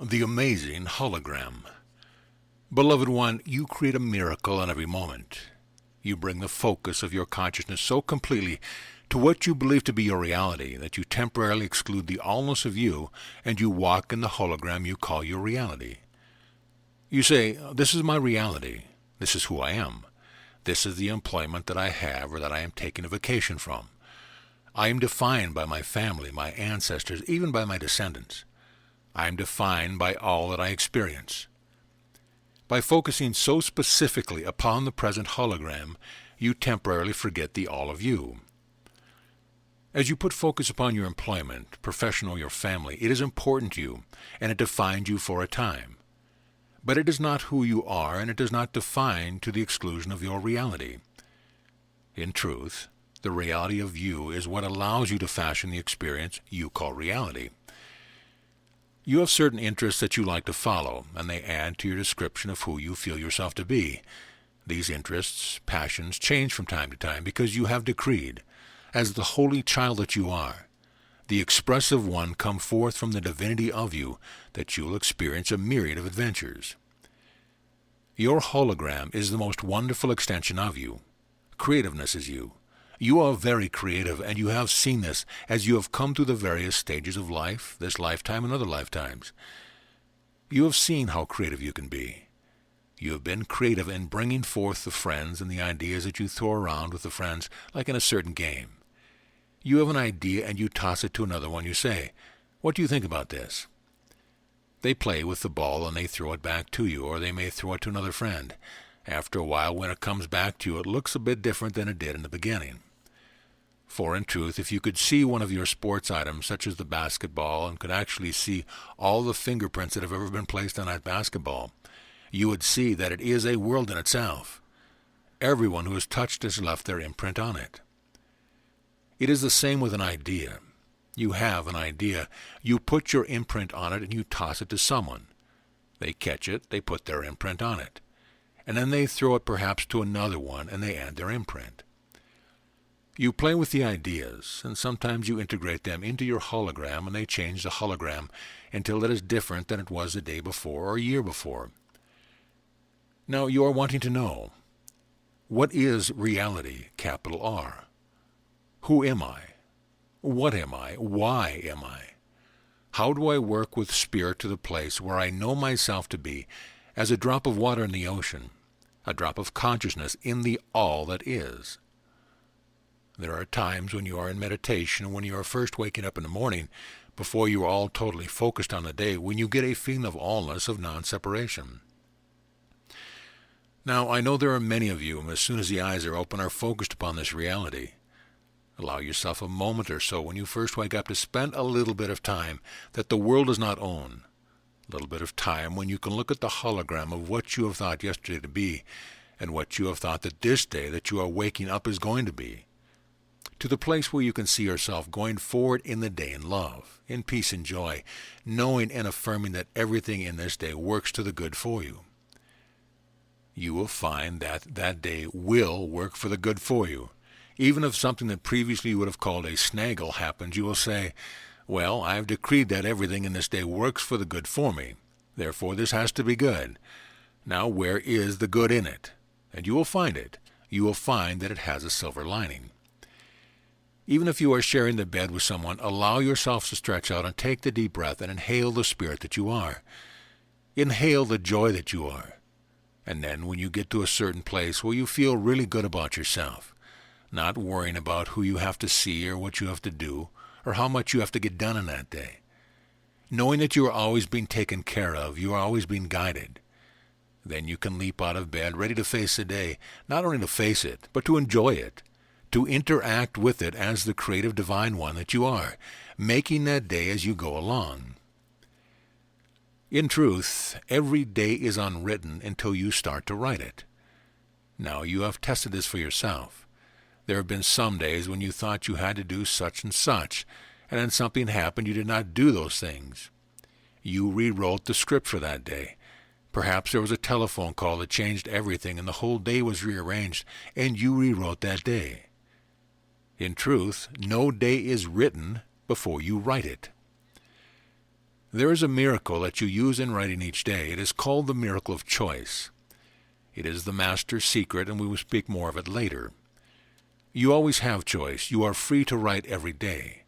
The amazing hologram. Beloved one, you create a miracle in every moment. You bring the focus of your consciousness so completely to what you believe to be your reality that you temporarily exclude the allness of you and you walk in the hologram you call your reality. You say, this is my reality. This is who I am. This is the employment that I have or that I am taking a vacation from. I am defined by my family, my ancestors, even by my descendants. I am defined by all that I experience. By focusing so specifically upon the present hologram, you temporarily forget the all of you. As you put focus upon your employment, profession, or your family, it is important to you, and it defines you for a time. But it is not who you are, and it does not define to the exclusion of your reality. In truth, the reality of you is what allows you to fashion the experience you call reality. You have certain interests that you like to follow, and they add to your description of who you feel yourself to be. These interests, passions, change from time to time because you have decreed, as the holy child that you are, the expressive one come forth from the divinity of you, that you will experience a myriad of adventures. Your hologram is the most wonderful extension of you. Creativeness is you. You are very creative, and you have seen this as you have come through the various stages of life, this lifetime and other lifetimes. You have seen how creative you can be. You have been creative in bringing forth the friends and the ideas that you throw around with the friends, like in a certain game. You have an idea and you toss it to another one. You say, "What do you think about this?" They play with the ball and they throw it back to you, or they may throw it to another friend. After a while, when it comes back to you, it looks a bit different than it did in the beginning. For in truth, if you could see one of your sports items, such as the basketball, and could actually see all the fingerprints that have ever been placed on that basketball, you would see that it is a world in itself. Everyone who has touched has left their imprint on it. It is the same with an idea. You have an idea. You put your imprint on it and you toss it to someone. They catch it, they put their imprint on it. And then they throw it perhaps to another one and they add their imprint. You play with the ideas, and sometimes you integrate them into your hologram and they change the hologram until it is different than it was the day before or a year before. Now you are wanting to know, what is reality, capital R? Who am I? What am I? Why am I? How do I work with spirit to the place where I know myself to be as a drop of water in the ocean, a drop of consciousness in the all that is? There are times when you are in meditation, when you are first waking up in the morning, before you are all totally focused on the day, when you get a feeling of allness, of non-separation. Now, I know there are many of you, as soon as the eyes are open, are focused upon this reality. Allow yourself a moment or so when you first wake up to spend a little bit of time that the world does not own. A little bit of time when you can look at the hologram of what you have thought yesterday to be and what you have thought that this day that you are waking up is going to be. To the place where you can see yourself going forward in the day in love, in peace and joy, knowing and affirming that everything in this day works to the good for you. You will find that that day will work for the good for you. Even if something that previously you would have called a snaggle happens, you will say, "Well, I have decreed that everything in this day works for the good for me. Therefore, this has to be good. Now, where is the good in it?" And you will find it. You will find that it has a silver lining. Even if you are sharing the bed with someone, allow yourself to stretch out and take the deep breath and inhale the spirit that you are. Inhale the joy that you are. And then when you get to a certain place where you feel really good about yourself, not worrying about who you have to see or what you have to do or how much you have to get done in that day, knowing that you are always being taken care of, you are always being guided, then you can leap out of bed ready to face the day, not only to face it, but to enjoy it, to interact with it as the creative divine one that you are, making that day as you go along. In truth, every day is unwritten until you start to write it. Now, you have tested this for yourself. There have been some days when you thought you had to do such and such, and then something happened, you did not do those things. You rewrote the script for that day. Perhaps there was a telephone call that changed everything and the whole day was rearranged, and you rewrote that day. In truth, no day is written before you write it. There is a miracle that you use in writing each day. It is called the miracle of choice. It is the master's secret, and we will speak more of it later. You always have choice. You are free to write every day.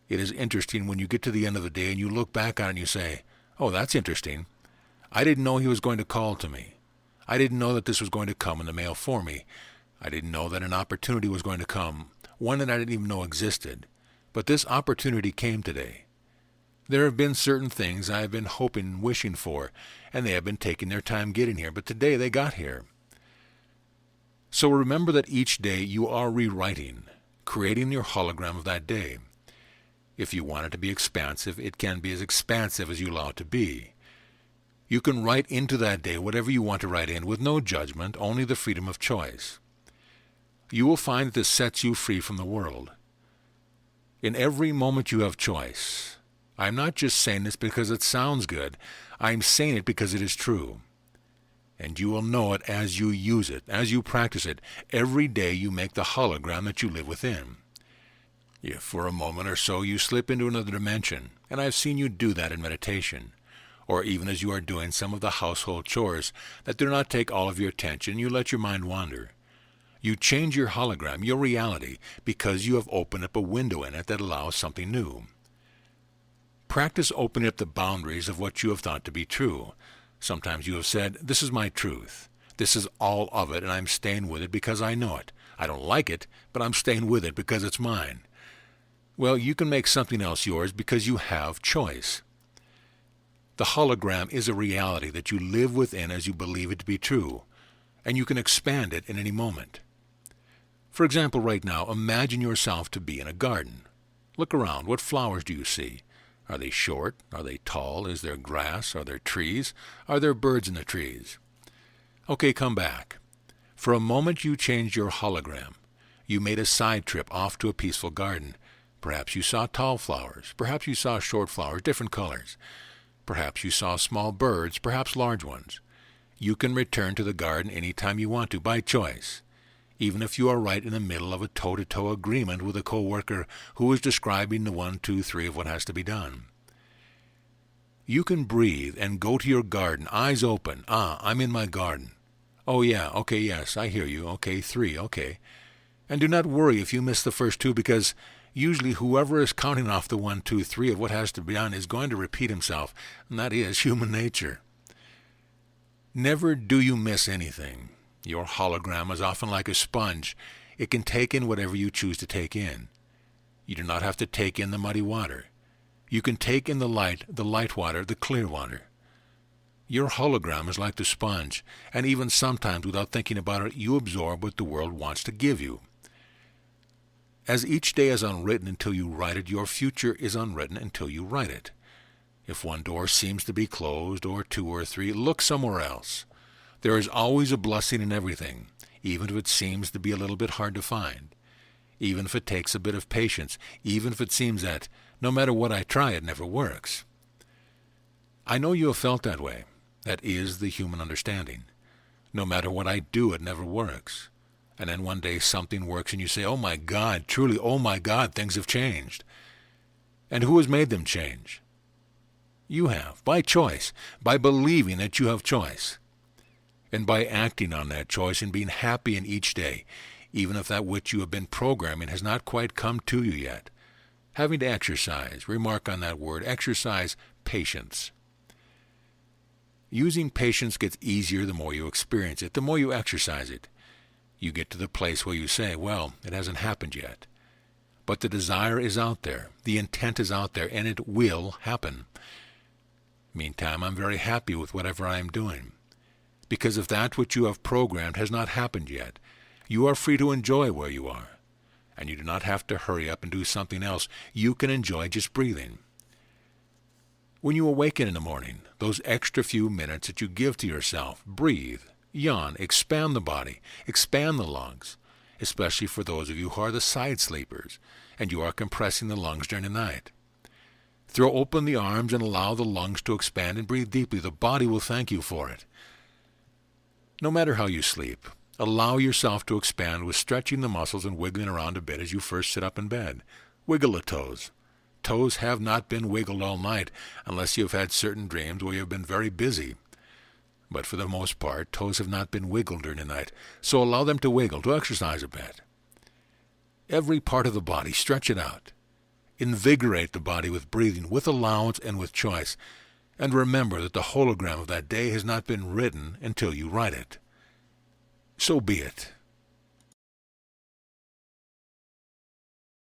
It is interesting when you get to the end of the day and you look back on it and you say, "Oh, that's interesting. I didn't know he was going to call to me. I didn't know that this was going to come in the mail for me. I didn't know that an opportunity was going to come, one that I didn't even know existed. But this opportunity came today. There have been certain things I have been hoping and wishing for, and they have been taking their time getting here, but today they got here." So remember that each day you are rewriting, creating your hologram of that day. If you want it to be expansive, it can be as expansive as you allow it to be. You can write into that day whatever you want to write in with no judgment, only the freedom of choice. You will find that this sets you free from the world. In every moment you have choice. I'm not just saying this because it sounds good. I'm saying it because it is true. And you will know it as you use it, as you practice it. Every day you make the hologram that you live within. If for a moment or so you slip into another dimension, and I've seen you do that in meditation, or even as you are doing some of the household chores that do not take all of your attention, you let your mind wander. You change your hologram, your reality, because you have opened up a window in it that allows something new. Practice opening up the boundaries of what you have thought to be true. Sometimes you have said, "This is my truth. This is all of it, and I'm staying with it because I know it. I don't like it, but I'm staying with it because it's mine." Well, you can make something else yours because you have choice. The hologram is a reality that you live within as you believe it to be true, and you can expand it in any moment. For example, right now, imagine yourself to be in a garden. Look around. What flowers do you see? Are they short? Are they tall? Is there grass? Are there trees? Are there birds in the trees? Okay, come back. For a moment you changed your hologram. You made a side trip off to a peaceful garden. Perhaps you saw tall flowers. Perhaps you saw short flowers, different colors. Perhaps you saw small birds, perhaps large ones. You can return to the garden any time you want to, by choice, even if you are right in the middle of a toe-to-toe agreement with a co-worker who is describing the 1, 2, 3 of what has to be done. You can breathe and go to your garden, eyes open. I'm in my garden. Oh yeah, okay, yes, I hear you. Okay, 3, okay. And do not worry if you miss the first 2, because usually whoever is counting off the 1, 2, 3 of what has to be done is going to repeat himself, and that is human nature. Never do you miss anything. Your hologram is often like a sponge. It can take in whatever you choose to take in. You do not have to take in the muddy water. You can take in the light water, the clear water. Your hologram is like the sponge, and even sometimes without thinking about it, you absorb what the world wants to give you. As each day is unwritten until you write it, your future is unwritten until you write it. If one door seems to be closed, or 2 or 3, look somewhere else. There is always a blessing in everything, even if it seems to be a little bit hard to find. Even if it takes a bit of patience, even if it seems that, no matter what I try, it never works. I know you have felt that way. That is the human understanding. No matter what I do, it never works. And then one day something works and you say, "Oh my God, truly, oh my God, things have changed." And who has made them change? You have, by choice, by believing that you have choice. And by acting on that choice and being happy in each day, even if that which you have been programming has not quite come to you yet. Having to exercise, remark on that word, exercise patience. Using patience gets easier the more you experience it, the more you exercise it. You get to the place where you say, well, it hasn't happened yet. But the desire is out there, the intent is out there, and it will happen. Meantime, I'm very happy with whatever I am doing. Because if that which you have programmed has not happened yet, you are free to enjoy where you are. And you do not have to hurry up and do something else. You can enjoy just breathing. When you awaken in the morning, those extra few minutes that you give to yourself, breathe, yawn, expand the body, expand the lungs, especially for those of you who are the side sleepers, and you are compressing the lungs during the night. Throw open the arms and allow the lungs to expand and breathe deeply. The body will thank you for it. No matter how you sleep, allow yourself to expand with stretching the muscles and wiggling around a bit as you first sit up in bed. Wiggle the toes. Toes have not been wiggled all night, unless you have had certain dreams where you have been very busy. But for the most part, toes have not been wiggled during the night, so allow them to wiggle, to exercise a bit. Every part of the body, stretch it out. Invigorate the body with breathing, with allowance and with choice. And remember that the hologram of that day has not been written until you write it. So be it.